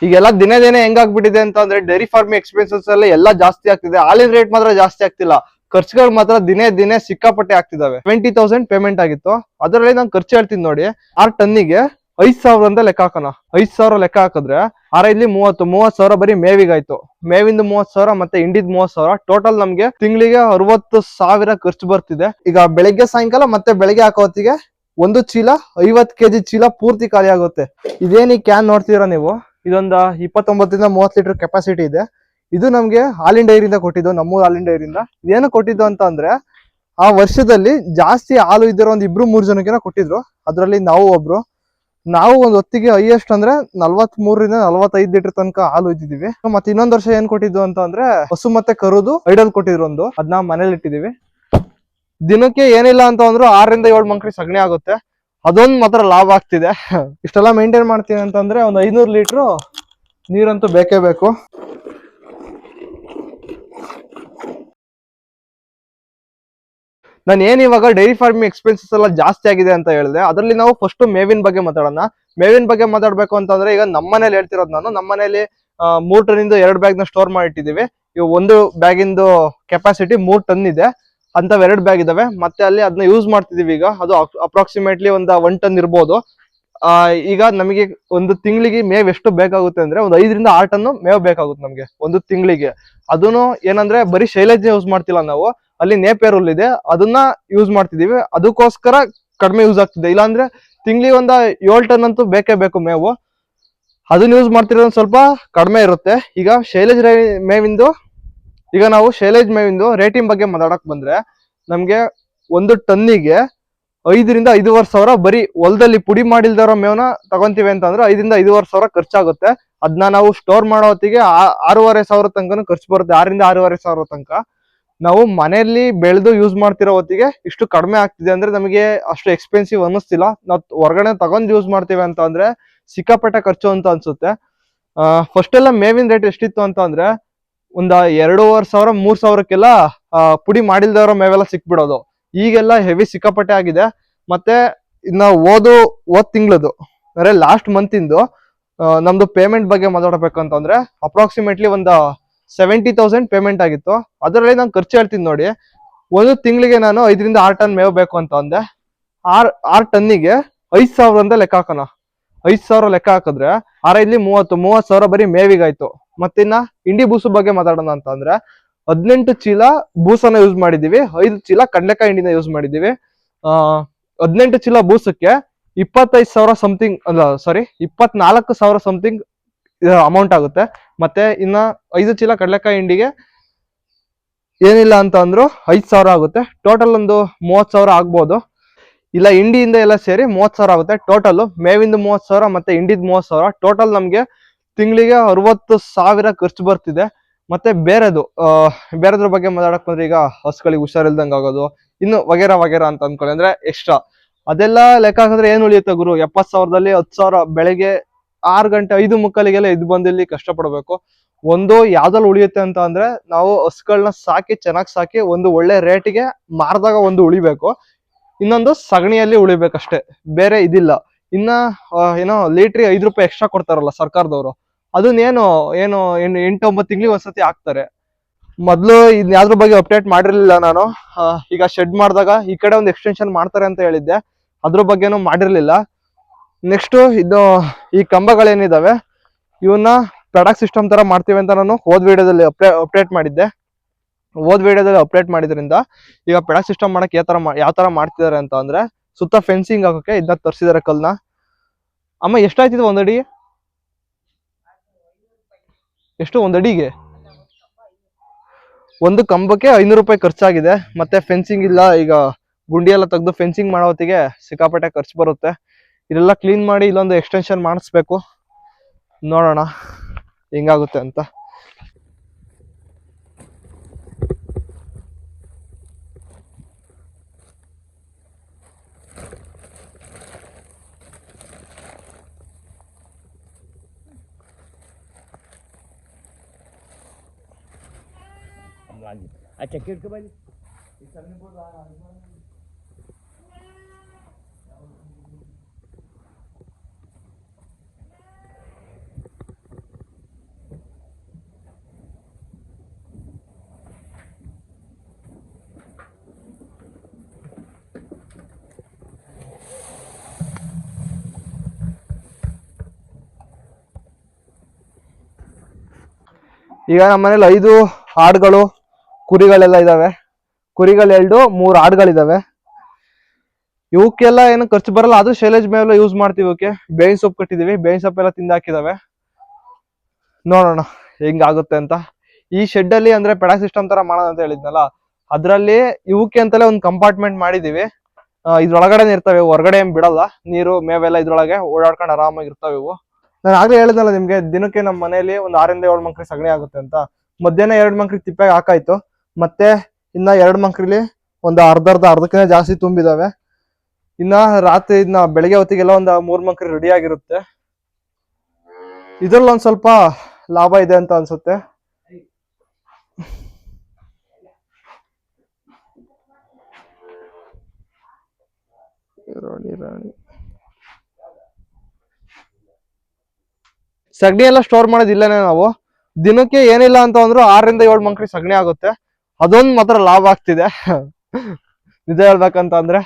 ಈಗೆಲ್ಲ ದಿನೇ ದಿನೇ ಹೆಂಗಾಗ್ಬಿಟ್ಟಿದೆ ಅಂತ ಅಂದ್ರೆ ಡೈರಿ ಫಾರ್ಮಿಂಗ್ ಎಕ್ಸ್ಪೆನ್ಸಸ್ ಎಲ್ಲ ಜಾಸ್ತಿ ಆಗ್ತಿದೆ. ಹಾಲಿನ ರೇಟ್ ಮಾತ್ರ ಜಾಸ್ತಿ ಆಗ್ತಿಲ್ಲ, ಖರ್ಚುಗಳು ಮಾತ್ರ ದಿನೇ ದಿನೇ ಸಿಕ್ಕಾಪಟ್ಟೆ ಆಗ್ತಿದಾವೆ. 20,000 ಪೇಮೆಂಟ್ ಆಗಿತ್ತು. ಅದರಲ್ಲಿ ನಾನು ಖರ್ಚು ಹೇಳ್ತೀನಿ ನೋಡಿ. 6 ಟನ್ನಿಗೆ 5,000 ಅಂತ ಲೆಕ್ಕ ಹಾಕೋಣ. 5,000 ಲೆಕ್ಕ ಹಾಕಿದ್ರೆ 6 30,000 ಬರೀ ಮೇವಿಗಾಯ್ತು. ಮೇವಿಂದ 30,000 ಮತ್ತೆ ಇಂಡಿದ್ 30,000, ಟೋಟಲ್ ನಮ್ಗೆ ತಿಂಗಳಿಗೆ 60,000 ಖರ್ಚು ಬರ್ತಿದೆ. ಈಗ ಬೆಳಿಗ್ಗೆ ಸಾಯಂಕಾಲ ಮತ್ತೆ ಬೆಳಿಗ್ಗೆ ಹಾಕೋ ಹೊತ್ತಿಗೆ ಒಂದು ಚೀಲ 50 kg ಚೀಲ ಪೂರ್ತಿ ಖಾಲಿ ಆಗುತ್ತೆ. ಇದೇನು ಈ ಕ್ಯಾನ್ ನೋಡ್ತೀರಾ ನೀವು, ಇದೊಂದು 29 ಇಂದ 30 ಲೀಟರ್ ಕೆಪಾಸಿಟಿ ಇದೆ. ಇದು ನಮ್ಗೆ ಹಾಲಿನ ಡೈರಿಯಿಂದ ಕೊಟ್ಟಿದ್ದು, ನಮ್ಮೂರು ಹಾಲಿನ ಡೈರಿಯಿಂದ. ಏನು ಕೊಟ್ಟಿದ್ದು ಅಂತ ಅಂದ್ರೆ, ಆ ವರ್ಷದಲ್ಲಿ ಜಾಸ್ತಿ ಹಾಲು ಇದ್ದಿರೋ ಒಂದು 2-3 ಜನಕ್ಕೆ ಕೊಟ್ಟಿದ್ರು. ಅದರಲ್ಲಿ ನಾವು ಒಬ್ರು. ನಾವು ಒಂದ್ ಹೊತ್ತಿಗೆ ಹೈಯೆಸ್ಟ್ ಅಂದ್ರೆ 43 ರಿಂದ 45 ಲೀಟರ್ ತನಕ ಹಾಲು ಇದ್ದಿದೀವಿ. ಮತ್ತೆ ಇನ್ನೊಂದ್ ವರ್ಷ ಏನ್ ಕೊಟ್ಟಿದ್ದು ಅಂತ ಅಂದ್ರೆ ಹಸು ಮತ್ತೆ ಕರುದು ಐಡಲ್ ಕೊಟ್ಟಿದ್ರು ಒಂದು, ಅದನ್ನ ಮನೇಲಿ ಇಟ್ಟಿದೀವಿ. ದಿನಕ್ಕೆ ಏನಿಲ್ಲ ಅಂತ ಅಂದ್ರು 6 ರಿಂದ 7 ಮಂಕ್ರಿ ಸಗಣಿ ಆಗುತ್ತೆ. ಅದೊಂದು ಮಾತ್ರ ಲಾಭ ಆಗ್ತಿದೆ. ಇಷ್ಟೆಲ್ಲ ಮೇಂಟೈನ್ ಮಾಡ್ತೀನಿ ಅಂತಂದ್ರೆ ಒಂದು 500 ಲೀಟರ್ ನೀರಂತೂ ಬೇಕೇ ಬೇಕು. ನಾನು ಏನ್ ಇವಾಗ ಡೈರಿ ಫಾರ್ಮಿಂಗ್ ಎಕ್ಸ್ಪೆನ್ಸಸ್ ಎಲ್ಲ ಜಾಸ್ತಿ ಆಗಿದೆ ಅಂತ ಹೇಳಿದೆ. ಅದರಲ್ಲಿ ನಾವು ಫಸ್ಟ್ ಮೇವಿನ ಬಗ್ಗೆ ಮಾತಾಡೋಣ. ಮೇವಿನ ಬಗ್ಗೆ ಮಾತಾಡ್ಬೇಕು ಅಂತಂದ್ರೆ, ಈಗ ನಮ್ಮ ಮನೇಲಿ ಹೇಳ್ತಿರೋದು ನಾನು, ನಮ್ಮ ಮನೇಲಿ 3 ಟನ್ನಿಂದ 2 ಬ್ಯಾಗ್ ನ ಸ್ಟೋರ್ ಮಾಡಿಟ್ಟಿದೀವಿ. ಇವು ಒಂದು ಬ್ಯಾಗಿಂದು ಕೆಪಾಸಿಟಿ 3 ಟನ್ ಇದೆ. ಅಂತವ್ 2 ಬ್ಯಾಗ್ ಇದಾವೆ. ಮತ್ತೆ ಅಲ್ಲಿ ಅದನ್ನ ಯೂಸ್ ಮಾಡ್ತಿದೀವಿ. ಈಗ ಅದು ಅಪ್ರಾಕ್ಸಿಮೇಟ್ಲಿ ಒಂದು 1 ಟನ್ ಇರ್ಬೋದು. ಈಗ ನಮಗೆ ಒಂದು ತಿಂಗಳಿಗೆ ಮೇವ್ ಎಷ್ಟು ಬೇಕಾಗುತ್ತೆ ಅಂದ್ರೆ ಒಂದು 5 ರಿಂದ 6 ಟನ್ ಮೇವ್ ಬೇಕಾಗುತ್ತೆ ನಮ್ಗೆ ಒಂದು ತಿಂಗಳಿಗೆ. ಅದನ್ನು ಏನಂದ್ರೆ ಬರೀ ಶೈಲೇಜ್ ಯೂಸ್ ಮಾಡ್ತಿಲ್ಲ ನಾವು, ಅಲ್ಲಿ ನೇಪಿಯರ್ ಹುಲ್ ಇದೆ, ಅದನ್ನ ಯೂಸ್ ಮಾಡ್ತಿದೀವಿ. ಅದಕ್ಕೋಸ್ಕರ ಕಡಿಮೆ ಯೂಸ್ ಆಗ್ತಿದೆ. ಇಲ್ಲಾಂದ್ರೆ ತಿಂಗಳಿಗೆ ಒಂದು 7 ಟನ್ ಅಂತೂ ಬೇಕೇ ಬೇಕು ಮೇವು. ಅದನ್ನ ಯೂಸ್ ಮಾಡ್ತಿರೋದು ಸ್ವಲ್ಪ ಕಡಿಮೆ ಇರುತ್ತೆ. ಈಗ ಶೈಲೇಜ್ ಮೇವಿಂದು ಈಗ ನಾವು ಶೈಲೇಜ್ ಮೇವಿಂದು ರೇಟಿಂಗ್ ಬಗ್ಗೆ ಮಾತಾಡಕ್ ಬಂದ್ರೆ, ನಮ್ಗೆ ಒಂದು ಟನ್ನಿಗೆ 5 ರಿಂದ 5,500 ಬರೀ ಹೊಲದಲ್ಲಿ ಪುಡಿ ಮಾಡಿಲ್ದಾರೋ ಮೇವನ ತಗೊಂತೀವಿ ಅಂತಂದ್ರೆ 5 ರಿಂದ 5,500 ಖರ್ಚಾಗುತ್ತೆ. ಅದನ್ನ ನಾವು ಸ್ಟೋರ್ ಮಾಡೋ ಹೊತ್ತಿಗೆ 6,500 ತನಕ ಖರ್ಚು ಬರುತ್ತೆ. 6 ರಿಂದ 6,500 ತನಕ. ನಾವು ಮನೆಯಲ್ಲಿ ಬೆಳೆದು ಯೂಸ್ ಮಾಡ್ತಿರೋ ಹೊತ್ತಿಗೆ ಇಷ್ಟು ಕಡಿಮೆ ಆಗ್ತಿದೆ ಅಂದ್ರೆ ನಮಗೆ ಅಷ್ಟು ಎಕ್ಸ್ಪೆನ್ಸಿವ್ ಅನ್ನಿಸ್ತಿಲ್ಲ. ನಾವು ಹೊರಗಡೆ ತಗೊಂಡ್ ಯೂಸ್ ಮಾಡ್ತೀವಿ ಅಂತ ಅಂದ್ರೆ ಸಿಕ್ಕಾಪಟ್ಟೆ ಖರ್ಚು ಅಂತ ಅನ್ಸುತ್ತೆ. ಫಸ್ಟ್ ಎಲ್ಲ ಮೇವಿನ ರೇಟ್ ಎಷ್ಟಿತ್ತು ಅಂತ ಅಂದ್ರೆ ಒಂದ 2,500 3,000ಕ್ಕೆಲ್ಲ ಪುಡಿ ಮಾಡಿಲ್ದವ್ರ ಮೇವೆಲ್ಲ ಸಿಕ್ಬಿಡೋದು. ಈಗೆಲ್ಲ ಹೆವಿ ಸಿಕ್ಕಾಪಟ್ಟೆ ಆಗಿದೆ. ಮತ್ತೆ ಇನ್ನ ಓದ್ ತಿಂಗಳದು ಅಂದ್ರೆ ಲಾಸ್ಟ್ ಮಂತ್ ಇಂದು ನಮ್ದು ಪೇಮೆಂಟ್ ಬಗ್ಗೆ ಮಾತಾಡ್ಬೇಕಂತಂದ್ರೆ ಅಪ್ರಾಕ್ಸಿಮೇಟ್ಲಿ ಒಂದು 70,000 ಪೇಮೆಂಟ್ ಆಗಿತ್ತು. ಅದರಲ್ಲಿ ನಾನು ಖರ್ಚು ಹೇಳ್ತೀನಿ ನೋಡಿ. ಒಂದು ತಿಂಗಳಿಗೆ ನಾನು 5 ರಿಂದ 6 ಟನ್ ಮೇವು ಬೇಕು ಅಂತ ಅಂದೆ. 6 ಟನ್ನಿಗೆ 5,000 ಅಂತ ಲೆಕ್ಕ ಹಾಕೋಣ. 5,000 ಲೆಕ್ಕ ಹಾಕಿದ್ರೆ 6 30,000 ಬರೀ ಮೇವಿಗಾಯ್ತು. ಮತ್ತಿನ್ನ ಇಂಡಿ ಬೂಸು ಬಗ್ಗೆ ಮಾತಾಡೋಣ ಅಂತ ಅಂದ್ರೆ 18 ಚೀಲ ಬೂಸನ್ನ ಯೂಸ್ ಮಾಡಿದೀವಿ, 5 ಚೀಲ ಕಡ್ಲೆಕಾಯಿ ಹಿಂಡಿನ ಯೂಸ್ ಮಾಡಿದೀವಿ. 18 ಚೀಲ ಬೂಸಕ್ಕೆ 25,000 ಸಮಥಿಂಗ್, ಅಲ್ಲ ಸಾರಿ 24,000 ಸಮಥಿಂಗ್ ಅಮೌಂಟ್ ಆಗುತ್ತೆ. ಮತ್ತೆ ಇನ್ನ 5 ಚೀಲ ಕಡ್ಲೆಕಾಯಿ ಹಿಂಡಿಗೆ ಏನಿಲ್ಲ ಅಂತ ಅಂದ್ರು 5,000 ಆಗುತ್ತೆ. ಟೋಟಲ್ ಒಂದು 30,000 ಆಗ್ಬೋದು. ಇಲ್ಲ ಇಂಡಿಯಿಂದ ಎಲ್ಲ ಸೇರಿ 30,000 ಆಗುತ್ತೆ ಟೋಟಲ್. ಮೇವಿಂದ 30,000 ಮತ್ತೆ ಇಂಡಿದ್ 30,000, ಟೋಟಲ್ ನಮ್ಗೆ ತಿಂಗಳಿಗೆ 60,000 ಖರ್ಚು ಬರ್ತಿದೆ. ಮತ್ತೆ ಬೇರೆದ್ರ ಬಗ್ಗೆ ಮಾತಾಡಕ್ ಬಂದ್ರೆ, ಈಗ ಹಸುಗಳಿಗೆ ಹುಷಾರಿಲ್ದಂಗ ಆಗೋದು, ಇನ್ನು ವಗೇರಾ ವಗೇರಾ ಅಂತ ಅನ್ಕೊಳ್ಳಿ, ಅಂದ್ರೆ ಎಕ್ಸ್ಟ್ರಾ ಅದೆಲ್ಲ ಲೆಕ್ಕ ಹಾಕಿದ್ರೆ ಏನ್ ಉಳಿಯುತ್ತೆ ಗುರು? 70,000ದಲ್ಲಿ 10,000 ಬೆಳಗ್ಗೆ 6 ಗಂಟೆ 5:45ಗೆಲ್ಲ ಇದು ಬಂದು ಇಲ್ಲಿ ಕಷ್ಟಪಡ್ಬೇಕು. ಒಂದು ಯಾವ್ದ್ರಲ್ಲಿ ಉಳಿಯುತ್ತೆ ಅಂತ ಅಂದ್ರೆ, ನಾವು ಹಸುಗಳನ್ನ ಸಾಕಿ ಚೆನ್ನಾಗಿ ಸಾಕಿ ಒಂದು ಒಳ್ಳೆ ರೇಟಿಗೆ ಮಾರಿದಾಗ ಒಂದು ಉಳಿಬೇಕು. ಇನ್ನೊಂದು ಸಗಣಿಯಲ್ಲಿ ಉಳಿಬೇಕಷ್ಟೇ, ಬೇರೆ ಇದಿಲ್ಲ. ಇನ್ನ ಏನೋ ಲೀಟ್ರಿ 5 ರೂಪಾಯಿ ಎಕ್ಸ್ಟ್ರಾ ಕೊಡ್ತಾರಲ್ಲ ಸರ್ಕಾರದವರು, ಅದನ್ನೇನು 8-9 ತಿಂಗಳಿಗೆ ಒಂದ್ಸತಿ ಹಾಕ್ತಾರೆ. ಮೊದ್ಲು ಇದ್ ಯಾವ್ದ್ರ ಬಗ್ಗೆ ಅಪ್ಡೇಟ್ ಮಾಡಿರ್ಲಿಲ್ಲ ನಾನು. ಈಗ ಶೆಡ್ ಮಾಡಿದಾಗ ಈ ಕಡೆ ಒಂದು ಎಕ್ಸ್ಟೆನ್ಷನ್ ಮಾಡ್ತಾರೆ ಅಂತ ಹೇಳಿದ್ದೆ, ಅದ್ರ ಬಗ್ಗೆನೂ ಮಾಡಿರ್ಲಿಲ್ಲ. ನೆಕ್ಸ್ಟ್ ಇದು ಈ ಕಂಬಗಳೇನಿದಾವೆ ಇವನ್ನ ಪ್ರೊಡಕ್ಟ್ ಸಿಸ್ಟಮ್ ತರ ಮಾಡ್ತೀವಿ ಅಂತ ನಾನು ಹೋದ್ ವಿಡಿಯೋದಲ್ಲಿ ಅಪ್ಡೇಟ್ ಮಾಡಿದ್ದೆ. ಅಪ್ಡೇಟ್ ಮಾಡಿದ್ರಿಂದ ಈಗ ಪ್ರೊಡಕ್ಟ್ ಸಿಸ್ಟಮ್ ಮಾಡಕ್ ಯಾವ ತರ ಮಾಡ್ತಿದಾರೆ ಅಂತ ಅಂದ್ರೆ, ಸುತ್ತ ಫೆನ್ಸಿಂಗ್ ಹಾಕೋಕೆ ಇದನ್ನ ತರಿಸಿದಾರೆ ಕಲ್ನ. ಅಮ್ಮ ಎಷ್ಟಾಯ್ತಿದೆ ಒಂದಡಿ? ಎಷ್ಟು ಒಂದಡಿಗೆ? ಒಂದು ಕಂಬಕ್ಕೆ 500 ರೂಪಾಯಿ ಖರ್ಚಾಗಿದೆ. ಮತ್ತೆ ಫೆನ್ಸಿಂಗ್ ಇಲ್ಲ, ಈಗ ಗುಂಡಿ ಎಲ್ಲ ತೆಗೆದು ಫೆನ್ಸಿಂಗ್ ಮಾಡೋ ಹೊತ್ತಿಗೆ ಸಿಕ್ಕಾಪಟ್ಟೆ ಖರ್ಚು ಬರುತ್ತೆ. ಇದೆಲ್ಲ ಕ್ಲೀನ್ ಮಾಡಿ ಇಲ್ಲೊಂದು ಎಕ್ಸ್ಟೆನ್ಷನ್ ಮಾಡಿಸ್ಬೇಕು. ನೋಡೋಣ ಹೆಂಗಾಗುತ್ತೆ ಅಂತ. अच्छा किट के भाई ಈಗ ನಮ್ಮ ಮನೇಲಿ 5 ಆಡುಗಳು ಕುರಿಗಳೆಲ್ಲ ಇದಾವೆ. ಕುರಿಗಳು 2, 3 ಆಡುಗಳಿದಾವೆ. ಇವಕ್ಕೆಲ್ಲ ಏನು ಖರ್ಚು ಬರಲ್ಲ. ಅದು ಶೈಲೇಜ್ ಮೇವೆಲ್ಲ ಯೂಸ್ ಮಾಡ್ತೀವಿ. ಇವಕ್ಕೆ ಬೇವಿನ ಸೊಪ್ಪು ಕಟ್ಟಿದೀವಿ. ಬೇವಿನ ಸೊಪ್ಪೆಲ್ಲ ತಿಂದಾಕಿದಾವೆ. ನೋಡೋಣ ಹೆಂಗಾಗುತ್ತೆ ಅಂತ. ಈ ಶೆಡ್ ಅಲ್ಲಿ ಅಂದ್ರೆ ಪೆಡಾ ಸಿಸ್ಟಮ್ ತರ ಮಾಡೋಣ ಅಂತ ಹೇಳಿದ್ನಲ್ಲ, ಅದ್ರಲ್ಲಿ ಇವಕ್ಕೆ ಅಂತಲೇ ಒಂದು ಕಂಪಾರ್ಟ್ಮೆಂಟ್ ಮಾಡಿದೀವಿ. ಇದ್ರೊಳಗಡೆ ಇರ್ತವೆ, ಹೊರಗಡೆ ಏನ್ ಬಿಡಲ್ಲ. ನೀರು ಮೇವೆಲ್ಲ ಇದ್ರೊಳಗೆ ಓಡಾಡ್ಕೊಂಡು ಆರಾಮಾಗಿ ಇರ್ತವೆ ಇವು. ನಾನು ಆಗ್ಲೇ ಹೇಳಿದ್ನಲ್ಲ ನಿಮ್ಗೆ, ದಿನಕ್ಕೆ ನಮ್ಮ ಮನೆಯಲ್ಲಿ ಒಂದು 6 ರಿಂದ 7 ಮಂಕ್ರಿ ಸಗಣಿ ಆಗುತ್ತೆ ಅಂತ. ಮಧ್ಯಾಹ್ನ 2 ಮಂಕ್ರಿ ತಿಪ್ಪೆಗೆ ಹಾಕಾಯ್ತು. ಮತ್ತೆ ಇನ್ನ 2 ಮಂಕ್ರಿಲಿ ಒಂದು ಅರ್ಧಕ್ಕಿಂತ ಜಾಸ್ತಿ ತುಂಬಿದಾವೆ. ಇನ್ನ ರಾತ್ರಿ ಬೆಳಗ್ಗೆ ಹೊತ್ತಿಗೆಲ್ಲ ಒಂದು 3 ಮಂಕ್ರಿ ರೆಡಿ ಆಗಿರುತ್ತೆ. ಇದ್ರಲ್ಲಿ ಒಂದ್ ಸ್ವಲ್ಪ ಲಾಭ ಇದೆ ಅಂತ ಅನ್ಸುತ್ತೆ. ಸಗಣಿ ಎಲ್ಲ ಸ್ಟೋರ್ ಮಾಡೋದಿಲ್ಲನೇ ನಾವು. ದಿನಕ್ಕೆ ಏನಿಲ್ಲ ಅಂತ ಅಂದ್ರು 6 ರಿಂದ 7 ಮಂಕ್ರಿ ಸಗಣಿ ಆಗುತ್ತೆ. ಅದೊಂದು ಮಾತ್ರ ಲಾಭ ಆಗ್ತಿದೆ. ನಿಜ ಹೇಳ್ಬೇಕಂತ ಅಂದ್ರೆ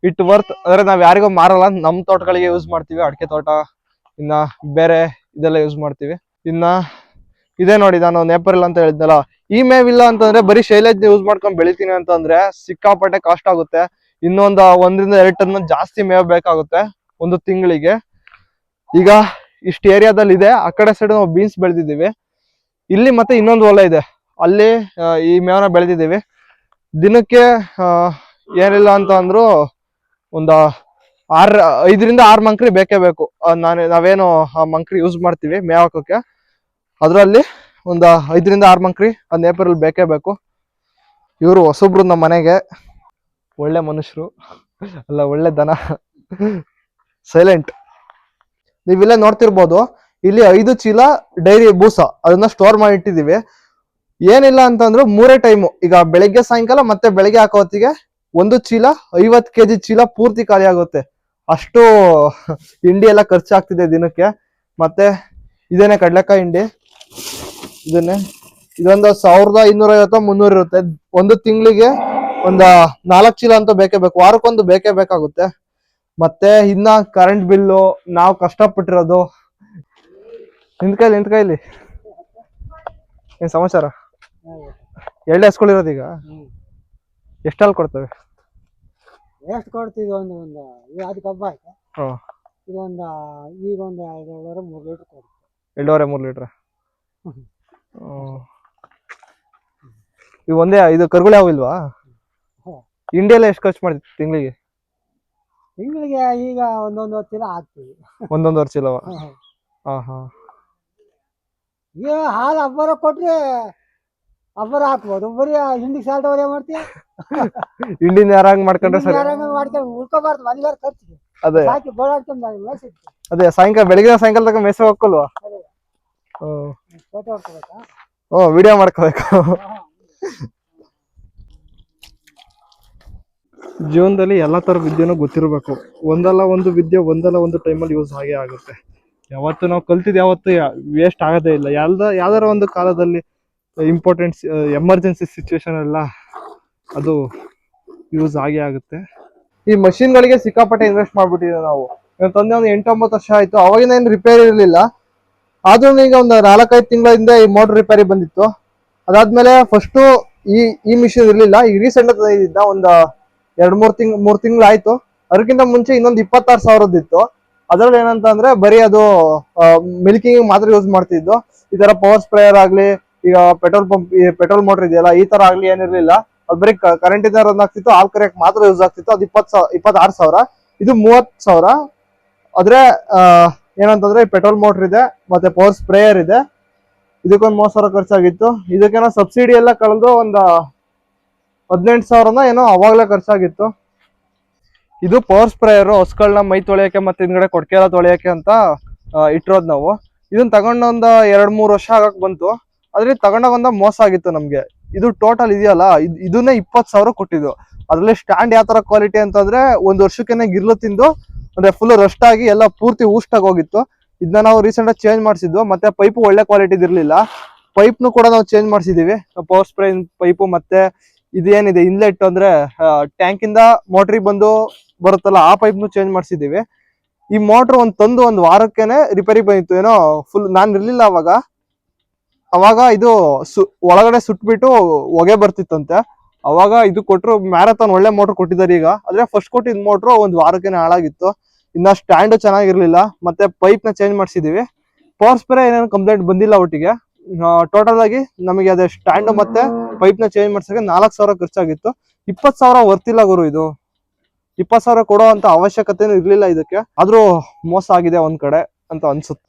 ಇಟ್ ವರ್ತ್. ಅಂದ್ರೆ ನಾವ್ ಯಾರಿಗೂ ಮಾರಲ್ಲ, ನಮ್ ತೋಟಗಳಿಗೆ ಯೂಸ್ ಮಾಡ್ತೀವಿ. ಅಡಿಕೆ ತೋಟ, ಇನ್ನ ಬೇರೆ ಇದೆಲ್ಲ ಯೂಸ್ ಮಾಡ್ತೀವಿ. ಇನ್ನ ಇದೇ ನೋಡಿ, ನಾನು ನೇಪರ್ಲ್ ಅಂತ ಹೇಳಿದ್ನಲ್ಲ, ಈ ಮೇವಿಲ್ಲ ಅಂತಂದ್ರೆ ಬರೀ ಶೈಲೇಜ್ ಯೂಸ್ ಮಾಡ್ಕೊಂಡ್ ಬೆಳಿತೀನಿ ಅಂತಂದ್ರೆ ಸಿಕ್ಕಾಪಟ್ಟೆ ಕಾಸ್ಟ್ ಆಗುತ್ತೆ. ಇನ್ನೊಂದು 1 ರಿಂದ 2 ಟನ್ ಜಾಸ್ತಿ ಮೇವ್ ಬೇಕಾಗುತ್ತೆ ಒಂದು ತಿಂಗಳಿಗೆ. ಈಗ ಇಷ್ಟು ಏರಿಯಾದಲ್ಲಿ ಇದೆ. ಆ ಕಡೆ ಸೈಡ್ ನಾವು ಬೀನ್ಸ್ ಬೆಳೆದಿದ್ದೀವಿ. ಇಲ್ಲಿ ಮತ್ತೆ ಇನ್ನೊಂದು ಹೊಲ ಇದೆ, ಅಲ್ಲಿ ಈ ಮೇವನ ಬೆಳೆದಿದ್ದೀವಿ. ದಿನಕ್ಕೆ ಏನಿಲ್ಲ ಅಂತ ಅಂದ್ರು ಒಂದು 5 ರಿಂದ 6 ಮಂಕ್ರಿ ಬೇಕೇ ಬೇಕು. ನಾವೇನು ಮಂಕ್ರಿ ಯೂಸ್ ಮಾಡ್ತೀವಿ ಮೇವ್ ಹಾಕೋಕೆ, ಅದ್ರಲ್ಲಿ ಒಂದು 5 ರಿಂದ 6 ಮಂಕ್ರಿ ಆ ನೇಪರಲ್ಲಿ ಬೇಕೇ ಬೇಕು. ಇವರು ಹೊಸಬ್ರು ನಮ್ಮ ಮನೆಗೆ. ಒಳ್ಳೆ ಮನುಷ್ಯರು ಅಲ್ಲ, ಒಳ್ಳೆ ದನ. ಸೈಲೆಂಟ್. ನೀವಿಲ್ಲೇ ನೋಡ್ತಿರ್ಬೋದು, ಇಲ್ಲಿ 5 ಚೀಲ ಡೈರಿ ಬೂಸ ಅದನ್ನ ಸ್ಟೋರ್ ಮಾಡಿ ಇಟ್ಟಿದೀವಿ. ಏನಿಲ್ಲ ಅಂತಂದ್ರು 3 ಟೈಮು, ಈಗ ಬೆಳಿಗ್ಗೆ ಸಾಯಂಕಾಲ ಮತ್ತೆ ಬೆಳಿಗ್ಗೆ ಹಾಕೋ ಹೊತ್ತಿಗೆ 1 ಚೀಲ 50 kg ಚೀಲ ಪೂರ್ತಿ ಖಾಲಿ ಆಗುತ್ತೆ. ಅಷ್ಟು ಹಿಂಡಿ ಎಲ್ಲ ಖರ್ಚಾಗ್ತಿದೆ ದಿನಕ್ಕೆ. ಮತ್ತೆ ಇದೇನೆ ಕಡ್ಲೆಕಾಯಿ ಹಿಂಡಿ, ಇದೊಂದು 1250-300 ಇರುತ್ತೆ. ಒಂದು ತಿಂಗಳಿಗೆ ಒಂದು 4 ಚೀಲ ಅಂತೂ ಬೇಕೇ ಬೇಕು, ವಾರಕ್ಕೊಂದು ಬೇಕೇ ಬೇಕಾಗುತ್ತೆ. ಮತ್ತೆ ಇನ್ನ ಕರೆಂಟ್ ಬಿಲ್ಲು, ನಾವು ಕಷ್ಟಪಟ್ಟಿರೋದು. ನಿಂತ್ಕೈಲಿ ಏನ್ ಸಮಾಚಾರ? 2 ಹಸ್ಗಳಿರೋದು. ಈಗ ಎಷ್ಟಲ್ಲಿ ಕೊಡ್ತವೆ? ಎಷ್ಟು ಕೊಡ್ತೀವಿ? ಒಂದು ಅದಕ್ಕೆ ಹಬ್ಬ ಆಯ್ತು. ಇದೊಂದು ಈಗ ಒಂದು 2.5-3 ಲೀಟರ್ ಕೊಡ್ತೀವಿ. 2.5-3 ಲೀಟರ್. ಇವು ಒಂದೇ ಇದು ಕರುಗಳು ಯಾವ ಇಲ್ವಾ? ಹಿಂಡಿ ಎಲ್ಲ ಎಷ್ಟು ಖರ್ಚು ಮಾಡ್ತೀವಿ ತಿಂಗಳಿಗೆ? ಈಗ ಒಂದೊಂದು ಚೀಲ ಹಾಕ್ತೀವಿ. 1.5 ಚೀಲವ? ಈಗ ಹಾಲು ಅಬ್ಬರ ಕೊಟ್ರೆ ಅಬ್ಬರ ಹಾಕ್ಬೋದು. ಬರೀ ಹಿಂಡಿ ಸಾಲ್ಟ್ ಅವರೇ ಮಾಡ್ತೀವಿ. ಹಿಂಡಿನ ಯಾರಂಗ್ ಮಾಡ್ಕೊಂಡ್ರೆ ಸರಿ. ಮಾಡ್ಕೊಂಡು ಉಳ್ಕೋಬಾರ್ದು, ಮನೆಗಾರ ಖರ್ಚಿಗೆ. ಅದೇ ಸಾಯಂಕಾಲ, ಬೆಳಿಗ್ಗೆ ಸಾಯಂಕಾಲ ತನಕ ಮೇಸೆ ಹೋಗ್ಕೊಲ್ವಾ? ಫೋಟೋ ಹೊಡ್ಕೋಬೇಕಾ? ವಿಡಿಯೋ ಮಾಡ್ಕೋಬೇಕು. ಜೀವನದಲ್ಲಿ ಎಲ್ಲಾ ತರ ವಿದ್ಯೆನೂ ಗೊತ್ತಿರಬೇಕು. ಒಂದಲ್ಲ ಒಂದು ವಿದ್ಯೆ ಒಂದಲ್ಲ ಒಂದು ಟೈಮಲ್ಲಿ ಯೂಸ್ ಆಗೇ ಆಗುತ್ತೆ. ಯಾವತ್ತು ನಾವು ಕಲ್ತಿದ್ ಯಾವತ್ತು ವೇಸ್ಟ್ ಆಗೋದೇ ಇಲ್ಲ. ಯಾವ್ದಾರ ಒಂದು ಕಾಲದಲ್ಲಿ ಇಂಪಾರ್ಟೆಂಟ್ ಎಮರ್ಜೆನ್ಸಿ ಸಿಚುವೇಶನ್ ಎಲ್ಲ ಅದು ಯೂಸ್ ಆಗೇ ಆಗುತ್ತೆ. ಈ ಮಷಿನ್ಗಳಿಗೆ ಸಿಕ್ಕಾಪಟ್ಟೆ ಇನ್ವೆಸ್ಟ್ ಮಾಡ್ಬಿಟ್ಟಿದ್ದೀವಿ ನಾವು. ತಂದೆ ಒಂದು 8-9 ವರ್ಷ ಆಯ್ತು. ಅವಾಗಿನ ಏನು ರಿಪೇರಿ ಇರಲಿಲ್ಲ. ಆದ್ರೂ ಈಗ ಒಂದು 4-5 ತಿಂಗಳ ಹಿಂದೆ ಈ ಮೋಟರ್ ರಿಪೇರಿ ಬಂದಿತ್ತು. ಅದಾದ್ಮೇಲೆ ಫಸ್ಟ್ ಈ ಮಿಷಿನ್ ಇರ್ಲಿಲ್ಲ. ಈಗ ರೀಸೆಂಟ್ ತಂದಿದ್ದ ಒಂದು 2-3 ತಿಂಗಳು ಆಯ್ತು. ಅದಕ್ಕಿಂತ ಮುಂಚೆ ಇನ್ನೊಂದು 26,000 ಇತ್ತು. ಅದ್ರಲ್ಲಿ ಏನಂತ ಅಂದ್ರೆ ಬರೀ ಅದು ಮಿಲ್ಕಿಂಗ್ ಮಾತ್ರ ಯೂಸ್ ಮಾಡ್ತಿದ್ದು. ಈ ತರ ಪವರ್ ಸ್ಪ್ರೇಯರ್ ಆಗ್ಲಿ, ಈಗ ಪೆಟ್ರೋಲ್ ಮೋಟರ್ ಇದೆಯಲ್ಲ, ಈ ತರ ಆಗ್ಲಿ ಏನಿರ್ಲಿಲ್ಲ. ಅದು ಬರೀ ಕರೆಂಟ್ ಇಂದ ರನ್ ಆಗ್ತಿತ್ತು. ಹಾಲ್ ಕರೆಯಕ್ ಮಾತ್ರ ಯೂಸ್ ಆಗ್ತಿತ್ತು. ಅದು 26,000. ಇದು 30,000. ಆದ್ರೆ ಏನಂತಂದ್ರೆ ಪೆಟ್ರೋಲ್ ಮೋಟರ್ ಇದೆ, ಮತ್ತೆ ಪವರ್ ಸ್ಪ್ರೇಯರ್ ಇದೆ. ಇದಕ್ಕೊಂದು 30,000 ಖರ್ಚಾಗಿತ್ತು. ಇದಕ್ಕೇನೋ ಸಬ್ಸಿಡಿ ಎಲ್ಲ ಕಳೆದು ಒಂದು 18,000 ಏನೋ ಅವಾಗ್ಲೇ ಖರ್ಚಾಗಿತ್ತು. ಇದು ಪವರ್ ಸ್ಪ್ರೇಯರ್ ಹಸುಗಳನ್ನ ಮೈ ತೊಳೆಯಕ್ಕೆ ಮತ್ತೆ ಹಿಂದ್ಗಡೆ ಕೊಡ್ಕೆ ಎಲ್ಲ ತೊಳೆಯಕ್ಕೆ ಅಂತ ಇಟ್ಟಿರೋದು ನಾವು. ಇದನ್ನ ತಗೊಂಡು ಒಂದು 2-3 ವರ್ಷ ಆಗಕ್ ಬಂತು. ಅದ್ರಲ್ಲಿ ತಗೊಂಡಾಗ ಒಂದು ಮೋಸ ಆಗಿತ್ತು ನಮ್ಗೆ. ಇದು ಟೋಟಲ್ ಇದೆಯಲ್ಲ, ಇದನ್ನೇ 20,000 ಕೊಟ್ಟಿದ್ದು. ಅದ್ರಲ್ಲಿ ಸ್ಟ್ಯಾಂಡ್ ಯಾವ ತರ ಕ್ವಾಲಿಟಿ ಅಂತಂದ್ರೆ 1 ವರ್ಷಕ್ಕೇನೆ ಗಿರ್ಲು ತಿಂದು ಅಂದ್ರೆ ಫುಲ್ ರಸ್ಟ್ ಆಗಿ ಎಲ್ಲ ಪೂರ್ತಿ ಊಷ್ಟಾಗಿ ಹೋಗಿತ್ತು. ಇದನ್ನ ನಾವು ರೀಸೆಂಟ್ ಆಗಿ ಚೇಂಜ್ ಮಾಡಿಸಿದ್ವು. ಮತ್ತೆ ಪೈಪು ಒಳ್ಳೆ ಕ್ವಾಲಿಟಿ ಇರ್ಲಿಲ್ಲ. ಪೈಪ್ನು ಕೂಡ ನಾವು ಚೇಂಜ್ ಮಾಡಿಸಿದೀವಿ. ಪವರ್ ಸ್ಪ್ರೇ ಪೈಪು ಮತ್ತೆ ಇದೇನಿದೆ ಇನ್ಲೆಟ್ ಅಂದ್ರೆ ಟ್ಯಾಂಕ್ ಇಂದ ಮೋಟ್ರಿಗೆ ಬರುತ್ತಲ್ಲ, ಆ ಪೈಪ್ನು ಚೇಂಜ್ ಮಾಡಿಸಿದೀವಿ. ಈ ಮೋಟರ್ ತಂದು 1 ವಾರಕ್ಕೇನೆ ರಿಪೇರಿ ಬಂದಿತ್ತು. ಏನೋ ಫುಲ್ ನಾನ್ ಇರ್ಲಿಲ್ಲ ಅವಾಗ. ಅವಾಗ ಇದು ಒಳಗಡೆ ಸುಟ್ಬಿಟ್ಟು ಹೊಗೆ ಬರ್ತಿತ್ತಂತೆ. ಅವಾಗ ಇದು ಕೊಟ್ರು, ಮ್ಯಾರಥಾನ್ ಒಳ್ಳೆ ಮೋಟರ್ ಕೊಟ್ಟಿದ್ದಾರೆ ಈಗ. ಆದ್ರೆ ಫಸ್ಟ್ ಕೊಟ್ಟಿದ್ ಮೋಟ್ರು ಒಂದ್ ವಾರಕ್ಕೆ ಹಾಳಾಗಿತ್ತು. ಇನ್ನ ಸ್ಟ್ಯಾಂಡ್ ಚೆನ್ನಾಗಿರ್ಲಿಲ್ಲ, ಮತ್ತೆ ಪೈಪ್ ನ ಚೇಂಜ್ ಮಾಡಿಸಿದೀವಿ. ಪವರ್ ಸ್ಪ್ರೇ ಏನೇನು ಕಂಪ್ಲೇಂಟ್ ಬಂದಿಲ್ಲ ಒಟ್ಟಿಗೆ. ಟೋಟಲ್ ಆಗಿ ನಮಗೆ ಅದೇ ಸ್ಟ್ಯಾಂಡ್ ಮತ್ತೆ ಪೈಪ್ ನ ಚೇಂಜ್ ಮಾಡ್ಸಕ್ಕೆ 4,000 ಖರ್ಚಾಗಿತ್ತು. 20,000 ವರ್ತಿಲ್ಲ ಗುರು. ಇದು 20,000 ಕೊಡೋ ಅಂತ ಅವಶ್ಯಕತೆನೂ ಇರ್ಲಿಲ್ಲ ಇದಕ್ಕೆ. ಆದ್ರೂ ಮೋಸ ಆಗಿದೆ ಒಂದ್ ಕಡೆ ಅಂತ ಅನ್ಸುತ್ತೆ.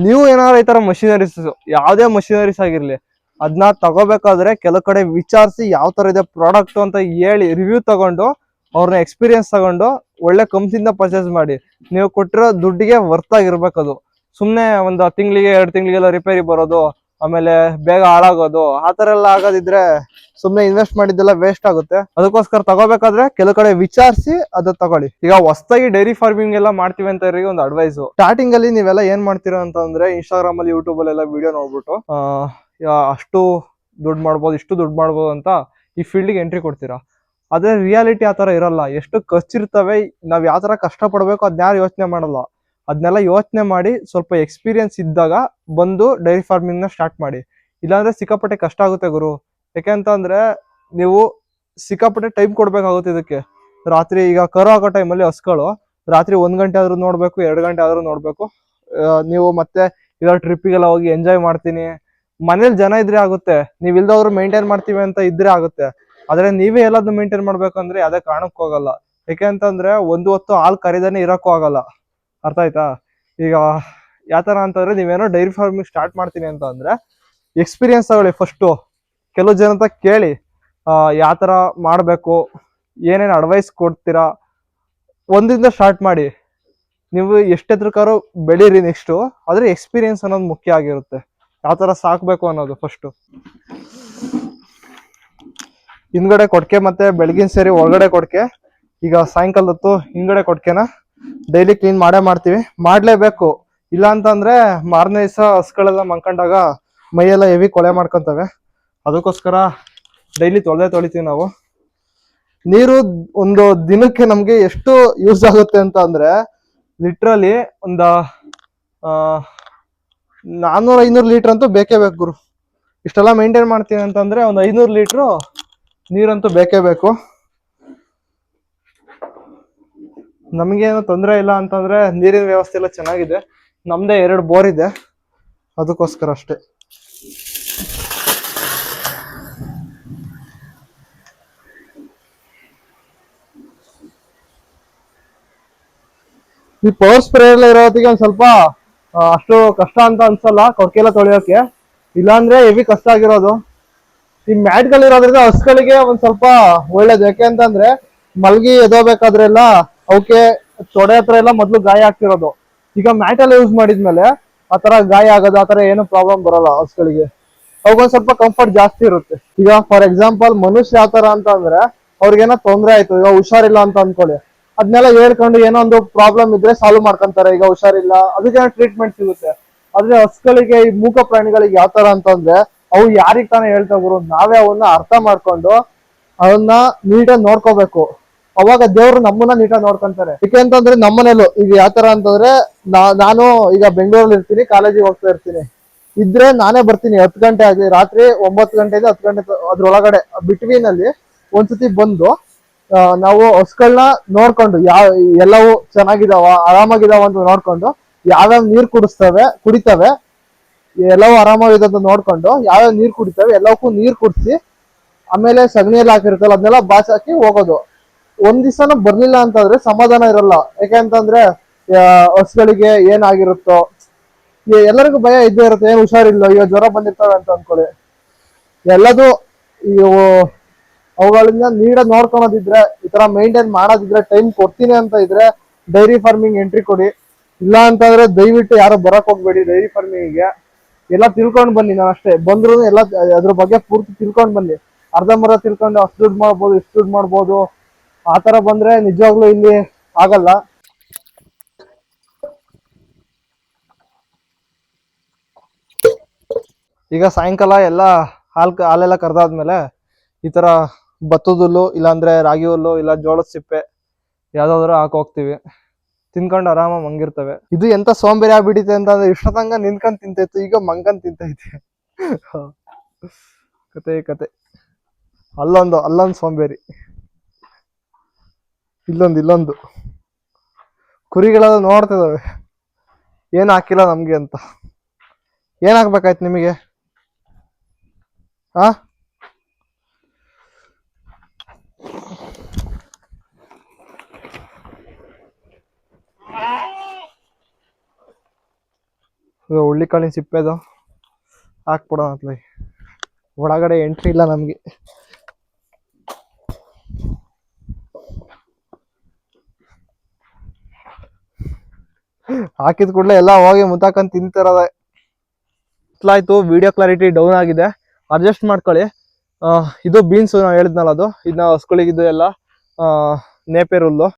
ನೀವು ಏನಾದ್ರು ಈ ತರ ಮಷಿನರೀಸ್, ಯಾವ್ದೇ ಮಷಿನರೀಸ್ ಆಗಿರ್ಲಿ, ಅದನ್ನ ತಗೋಬೇಕಾದ್ರೆ ಕೆಲವು ಕಡೆ ವಿಚಾರಿಸಿ ಯಾವ ತರ ಇದೆ ಪ್ರಾಡಕ್ಟ್ ಅಂತ ಹೇಳಿ ರಿವ್ಯೂ ತಗೊಂಡು ಅವ್ರನ್ನ ಎಕ್ಸ್ಪೀರಿಯನ್ಸ್ ತಗೊಂಡು ಒಳ್ಳೆ ಕಂಪ್ನಿಯಿಂದ ಪರ್ಚೇಸ್ ಮಾಡಿ. ನೀವು ಕೊಟ್ಟಿರೋ ದುಡ್ಡಿಗೆ ವರ್ತ್ ಆಗಿರ್ಬೇಕು ಅದು. ಸುಮ್ನೆ ಒಂದು ತಿಂಗಳಿಗೆ 2 ತಿಂಗಳಿಗೆಲ್ಲ ರಿಪೇರಿ ಬರೋದು, ಆಮೇಲೆ ಬೇಗ ಹಾಳಾಗೋದು, ಆ ತರ ಎಲ್ಲ ಆಗೋದಿದ್ರೆ ಸುಮ್ನೆ ಇನ್ವೆಸ್ಟ್ ಮಾಡಿದ್ದೆಲ್ಲ ವೇಸ್ಟ್ ಆಗುತ್ತೆ. ಅದಕ್ಕೋಸ್ಕರ ತಗೋಬೇಕಾದ್ರೆ ಕೆಲವು ಕಡೆ ವಿಚಾರಿಸಿ ಅದ ತಗೊಳ್ಳಿ. ಈಗ ಹೊಸದಾಗಿ ಡೈರಿ ಫಾರ್ಮಿಂಗ್ ಎಲ್ಲ ಮಾಡ್ತೀವಿ ಅಂತ ಇರೋರಿಗೆ ಒಂದು ಅಡ್ವೈಸ್, ಸ್ಟಾರ್ಟಿಂಗ್ ಅಲ್ಲಿ ನೀವೆಲ್ಲ ಏನ್ ಮಾಡ್ತೀರಾ ಅಂತಂದ್ರೆ ಇನ್ಸ್ಟಾಗ್ರಾಮ್ ಅಲ್ಲಿ, ಯೂಟ್ಯೂಬ್ ಅಲ್ಲೆಲ್ಲ ವಿಡಿಯೋ ನೋಡ್ಬಿಟ್ಟು ಅಷ್ಟು ದುಡ್ಡು ಮಾಡ್ಬೋದು, ಇಷ್ಟು ದುಡ್ಡು ಮಾಡ್ಬೋದು ಅಂತ ಈ ಫೀಲ್ಡ್ಗೆ ಎಂಟ್ರಿ ಕೊಡ್ತೀರಾ. ಆದ್ರೆ ರಿಯಾಲಿಟಿ ಆ ತರ ಇರಲ್ಲ. ಎಷ್ಟು ಖರ್ಚಿರ್ತವೆ, ನಾವ್ ಯಾವ ತರ ಕಷ್ಟ ಪಡ್ಬೇಕು ಅದನ್ನ ಯಾರು ಯೋಚನೆ ಮಾಡಲ್ಲ. ಅದನ್ನೆಲ್ಲ ಯೋಚನೆ ಮಾಡಿ ಸ್ವಲ್ಪ ಎಕ್ಸ್ಪೀರಿಯನ್ಸ್ ಇದ್ದಾಗ ಬಂದು ಡೈರಿ ಫಾರ್ಮಿಂಗ್ ನ ಸ್ಟಾರ್ಟ್ ಮಾಡಿ. ಇಲ್ಲಾಂದ್ರೆ ಸಿಕ್ಕಾಪಟ್ಟೆ ಕಷ್ಟ ಆಗುತ್ತೆ ಗುರು. ಯಾಕೆಂತಂದ್ರೆ ನೀವು ಸಿಕ್ಕಾಪಟ್ಟೆ ಟೈಮ್ ಕೊಡ್ಬೇಕಾಗುತ್ತೆ ಇದಕ್ಕೆ. ರಾತ್ರಿ ಈಗ ಕರು ಹಾಕೋ ಟೈಮಲ್ಲಿ ಹಸ್ಗಳು ರಾತ್ರಿ 1 ಗಂಟೆ ಆದ್ರೂ ನೋಡ್ಬೇಕು, 2 ಗಂಟೆ ಆದ್ರೂ ನೋಡ್ಬೇಕು. ನೀವು ಮತ್ತೆ ಈಗ ಟ್ರಿಪ್ಪಿಗೆಲ್ಲ ಹೋಗಿ ಎಂಜಾಯ್ ಮಾಡ್ತೀನಿ, ಮನೇಲಿ ಜನ ಇದ್ರೆ ಆಗುತ್ತೆ. ನೀವ್ ಇಲ್ದವ್ರು ಮೇಂಟೈನ್ ಮಾಡ್ತೀವಿ ಅಂತ ಇದ್ರೆ ಆಗುತ್ತೆ. ಆದ್ರೆ ನೀವೇ ಎಲ್ಲಾದ್ರೂ ಮೇಂಟೈನ್ ಮಾಡ್ಬೇಕಂದ್ರೆ ಯಾವ್ದೇ ಕಾರಣಕ್ಕೂ ಹೋಗಲ್ಲ. ಯಾಕೆಂತಂದ್ರೆ ಒಂದು ಹೊತ್ತು ಹಾಲು ಕರಿದೇನೆ ಇರಕ್ಕೂ ಆಗಲ್ಲ. ಅರ್ಥ ಆಯ್ತಾ? ಈಗ ಯಾತರ ಅಂತಂದ್ರೆ ನೀವೇನೋ ಡೈರಿ ಫಾರ್ಮಿಂಗ್ ಸ್ಟಾರ್ಟ್ ಮಾಡ್ತೀನಿ ಅಂತ ಅಂದ್ರೆ ಎಕ್ಸ್ಪೀರಿಯನ್ಸ್ ತಗೊಳ್ಳಿ ಫಸ್ಟು. ಕೆಲವು ಜನ ಅಂತ ಕೇಳಿ ಯಾವ ತರ ಮಾಡ್ಬೇಕು, ಏನೇನು ಅಡ್ವೈಸ್ ಕೊಡ್ತೀರಾ, ಒಂದಿಂದ ಸ್ಟಾರ್ಟ್ ಮಾಡಿ. ನೀವು ಎಷ್ಟೆತ್ರಕಾರು ಬೆಳೀರಿ ನೆಕ್ಸ್ಟು. ಆದ್ರೆ ಎಕ್ಸ್ಪೀರಿಯನ್ಸ್ ಅನ್ನೋದು ಮುಖ್ಯ ಆಗಿರುತ್ತೆ. ಯಾವ ತರ ಸಾಕ್ಬೇಕು ಅನ್ನೋದು ಫಸ್ಟು. ಹಿಂದ್ಗಡೆ ಕೊಡ್ಕೆ ಮತ್ತೆ ಬೆಳಗಿನ ಸೇರಿ ಒಳಗಡೆ ಕೊಡ್ಕೆ. ಈಗ ಸಾಯಂಕಾಲ ಹೊತ್ತು ಹಿಂದ್ಗಡೆ ಕೊಡ್ಕೆನ ಡೈಲಿ ಕ್ಲೀನ್ ಮಾಡ್ತೀವಿ, ಮಾಡ್ಲೇಬೇಕು. ಇಲ್ಲ ಅಂತಂದ್ರೆ ಮಾರನೇ ದಿವಸ ಹಸ್ಗಳೆಲ್ಲ ಮನ್ಕೊಂಡಾಗ ಮೈಯೆಲ್ಲ ಹೆವಿ ಕೊಳೆ ಮಾಡ್ಕೊಂತವೆ. ಅದಕ್ಕೋಸ್ಕರ ಡೈಲಿ ತೊಳಿತೀವಿ ನಾವು. ನೀರು ಒಂದು ದಿನಕ್ಕೆ ನಮ್ಗೆ ಎಷ್ಟು ಯೂಸ್ ಆಗುತ್ತೆ ಅಂತ ಅಂದ್ರೆ ಲಿಟ್ರಲಿ ಒಂದು 400-500 ಲೀಟರ್ ಅಂತೂ ಬೇಕೇ ಬೇಕು ಗುರು. ಇಷ್ಟೆಲ್ಲ ಮೇಂಟೈನ್ ಮಾಡ್ತೀನಿ ಅಂತಂದ್ರೆ ಒಂದು 500 ಲೀಟ್ರು ನೀರಂತೂ ಬೇಕೇ ಬೇಕು. ನಮ್ಗೇನು ತೊಂದರೆ ಇಲ್ಲ ಅಂತಂದ್ರೆ ನೀರಿನ ವ್ಯವಸ್ಥೆ ಎಲ್ಲ ಚೆನ್ನಾಗಿದೆ. ನಮ್ದೇ 2 ಬೋರ್ ಇದೆ, ಅದಕ್ಕೋಸ್ಕರ ಅಷ್ಟೇ. ಈ ಪವರ್ ಸ್ಪ್ರೇ ಎಲ್ಲ ಇರೋತ್ತಿಗೆ ಒಂದ್ ಸ್ವಲ್ಪ ಅಷ್ಟು ಕಷ್ಟ ಅಂತ ಅನ್ಸಲ್ಲ ಕೊಡ್ಕೆಲ್ಲ ತೊಳೆಯೋಕೆ. ಇಲ್ಲಾಂದ್ರೆ ಹೆವಿ ಕಷ್ಟ ಆಗಿರೋದು. ಈ ಮ್ಯಾಟ್ಗಳಿರೋದ್ರಿಂದ ಹಸುಗಳಿಗೆ ಒಂದ್ ಸ್ವಲ್ಪ ಒಳ್ಳೇದು. ಯಾಕೆ ಅಂತಂದ್ರೆ ಮಲ್ಗಿ ಎದೋಬೇಕಾದ್ರೆಲ್ಲ ಅವಕ್ಕೆ ತೊಡೆ ಹತ್ರ ಎಲ್ಲ ಮೊದ್ಲು ಗಾಯ ಆಗ್ತಿರೋದು. ಈಗ ಮ್ಯಾಟ್ ಎಲ್ಲ ಯೂಸ್ ಮಾಡಿದ್ಮೇಲೆ ಆತರ ಗಾಯ ಆಗೋದು, ಆತರ ಏನು ಪ್ರಾಬ್ಲಮ್ ಬರಲ್ಲ ಹಸುಗಳಿಗೆ. ಅವಾಗೊಂದ್ ಸ್ವಲ್ಪ ಕಂಫರ್ಟ್ ಜಾಸ್ತಿ ಇರುತ್ತೆ. ಈಗ ಫಾರ್ ಎಕ್ಸಾಂಪಲ್ ಮನುಷ್ಯ ಯಾವ ತರ ಅಂತ ಅಂದ್ರೆ ಅವ್ರಿಗೇನೋ ತೊಂದರೆ ಆಯ್ತು, ಈಗ ಹುಷಾರಿಲ್ಲ ಅಂತ ಅನ್ಕೊಳ್ಳಿ, ಅದನ್ನೆಲ್ಲ ಹೇಳ್ಕೊಂಡು ಏನೋ ಒಂದು ಪ್ರಾಬ್ಲಮ್ ಇದ್ರೆ ಸಾಲ್ವ್ ಮಾಡ್ಕೊಂತಾರೆ. ಈಗ ಹುಷಾರಿಲ್ಲ, ಅದಕ್ಕೆ ಟ್ರೀಟ್ಮೆಂಟ್ ಸಿಗುತ್ತೆ. ಆದ್ರೆ ಹಸುಗಳಿಗೆ, ಈ ಮೂಕ ಪ್ರಾಣಿಗಳಿಗೆ ಯಾವ ತರ ಅಂತಂದ್ರೆ ಅವು ಯಾರಿಗ್ ತಾನೇ ಹೇಳ್ತಾ ಗುರು, ನಾವೇ ಅವನ್ನ ಅರ್ಥ ಮಾಡ್ಕೊಂಡು ಅವನ್ನ ನೀಟಾಗಿ ನೋಡ್ಕೋಬೇಕು. ಅವಾಗ ದೇವ್ರು ನಮ್ಮನ್ನ ನೀಟಾಗಿ ನೋಡ್ಕೊಂತಾರೆ. ಯಾಕೆ ಅಂತಂದ್ರೆ ನಮ್ಮನೇಲು ಈಗ ಯಾವ ತರ ಅಂತಂದ್ರೆ ನಾನು ಈಗ ಬೆಂಗಳೂರಲ್ಲಿ ಇರ್ತೀನಿ, ಕಾಲೇಜಿಗೆ ಹೋಗ್ತಾ ಇರ್ತೀನಿ. ಇದ್ರೆ ನಾನೇ ಬರ್ತೀನಿ 10 ಗಂಟೆ ಆಗಲಿ, ರಾತ್ರಿ 9 ಗಂಟೆಯಿಂದ 10 ಗಂಟೆ ಅದ್ರೊಳಗಡೆ ಬಿಟ್ವೀನ್ ಅಲ್ಲಿ ಒಂದ್ಸತಿ ಬಂದು ನಾವು ಹಸುಗಳನ್ನ ನೋಡ್ಕೊಂಡು ಎಲ್ಲವೂ ಚೆನ್ನಾಗಿದಾವ, ಆರಾಮಾಗಿದಾವ ಅಂತ ನೋಡ್ಕೊಂಡು, ಯಾವ್ಯಾವ ನೀರ್ ಕುಡಿತವೆ ಎಲ್ಲವೂ ಆರಾಮಾಗಿದೆ ಅಂತ ನೋಡ್ಕೊಂಡು ಯಾವ್ಯಾವ ನೀರ್ ಕುಡಿತವೆ ಎಲ್ಲವಕ್ಕೂ ನೀರ್ ಕುಡಿಸಿ, ಆಮೇಲೆ ಸಗಣಿ ಎಲ್ಲ ಹಾಕಿರ್ತಲ್ಲ ಅದನ್ನೆಲ್ಲ ಬಾಚ್ ಹಾಕಿ ಹೋಗೋದು. ಒಂದ್ ದಿವಸನೂ ಬರ್ಲಿಲ್ಲ ಅಂತಂದ್ರೆ ಸಮಾಧಾನ ಇರಲ್ಲ. ಯಾಕೆಂತಂದ್ರೆ ಹಸುಗಳಿಗೆ ಏನಾಗಿರುತ್ತೋ, ಎಲ್ಲರಿಗೂ ಭಯ ಇದ್ದೇ ಇರುತ್ತೆ. ಏನ್ ಹುಷಾರಿಲ್ಲ, ಈಗ ಜ್ವರ ಬಂದಿರ್ತವೆ ಅಂತ ಅನ್ಕೊಳ್ಳಿ. ಎಲ್ಲದು ಅವುಗಳಿಂದ ನೀಟಾಗಿ ನೋಡ್ಕೊಳೋದಿದ್ರೆ, ಈ ತರ ಮೇಂಟೈನ್ ಮಾಡೋದಿದ್ರೆ, ಟೈಮ್ ಕೊಡ್ತೀನಿ ಅಂತ ಇದ್ರೆ ಡೈರಿ ಫಾರ್ಮಿಂಗ್ ಎಂಟ್ರಿ ಕೊಡಿ. ಇಲ್ಲ ಅಂತಂದ್ರೆ ದಯವಿಟ್ಟು ಯಾರು ಬರಕ್ ಹೋಗ್ಬೇಡಿ ಡೈರಿ ಫಾರ್ಮಿಂಗ್ಗೆ. ಎಲ್ಲ ತಿಳ್ಕೊಂಡ್ ಬನ್ನಿ. ನಾನು ಅಷ್ಟೇ ಬಂದ್ರು ಎಲ್ಲ ಅದ್ರ ಬಗ್ಗೆ ಪೂರ್ತಿ ತಿಳ್ಕೊಂಡ್ ಬನ್ನಿ. ಅರ್ಧಂಬರ್ಧ ತಿಳ್ಕೊಂಡು ಅಷ್ಟು ದುಡ್ಡು ಮಾಡ್ಬೋದು, ಇಷ್ಟು ದುಡ್ಡು ಮಾಡ್ಬೋದು, ಆತರ ಬಂದ್ರೆ ನಿಜವಾಗ್ಲೂ ಇಲ್ಲಿ ಆಗಲ್ಲ. ಈಗ ಸಾಯಂಕಾಲ ಎಲ್ಲ ಹಾಲೆಲ್ಲ ಕರೆದಾದ್ಮೇಲೆ ಈ ತರ ಭತ್ತದ ಹುಲ್ಲು, ಇಲ್ಲಾಂದ್ರೆ ರಾಗಿ ಹುಲ್ಲು, ಇಲ್ಲ ಜೋಳದ ಸಿಪ್ಪೆ ಯಾವ್ದಾದ್ರು ಹಾಕೋಗ್ತೀವಿ. ತಿನ್ಕೊಂಡು ಆರಾಮಾಗಿ ಮಂಗಿರ್ತವೆ. ಇದು ಎಂತ ಸೋಂಬೇರಿ ಆಗ್ಬಿಟ್ಟಿದೆ ಅಂತಂದ್ರೆ ಇಷ್ಟೊತ್ತಂಗ ನಿಂತ್ಕೊಂಡ್ ತಿಂತೈತು, ಈಗ ಮಂಗನ್ ತಿಂತೈತೆ. ಕತೆ ಅಲ್ಲೊಂದು ಸೋಂಬೇರಿ, ಇಲ್ಲೊಂದು ಕುರಿಗಳೆಲ್ಲ ನೋಡ್ತಿದಾವೆ ಏನ್ ಹಾಕಿಲ್ಲ ನಮ್ಗೆ ಅಂತ. ಏನ್ ಹಾಕ್ಬೇಕಾಯ್ತು ನಿಮಗೆ? ಆ ಹುಳ್ಳಿಕಾಳಿನ ಸಿಪ್ಪೆದು ಹಾಕ್ಬಿಡೋಣ ಅತ್ಲ. ಒಳಗಡೆ ಎಂಟ್ರಿ ಇಲ್ಲ ನಮ್ಗೆ. ಹಾಕಿದ ಕೂಡಲೇ ಎಲ್ಲ ಹೋಗಿ ಮುತ್ತಾಕಂತ ತಿಂತಿರೋದೆ. ಆಯ್ತು, ವಿಡಿಯೋ ಕ್ಲಾರಿಟಿ ಡೌನ್ ಆಗಿದೆ, ಅಡ್ಜಸ್ಟ್ ಮಾಡ್ಕೊಳ್ಳಿ. ಇದು ಬೀನ್ಸ್ ನಾವು ಹೇಳಿದ್ನಲ್ಲ, ಅದು ಇದನ್ನ ಹಸ್ಗಳಿಗಿದ್ದು ಎಲ್ಲ ನೇಪಿಯರ್ ಹುಲ್ಲು.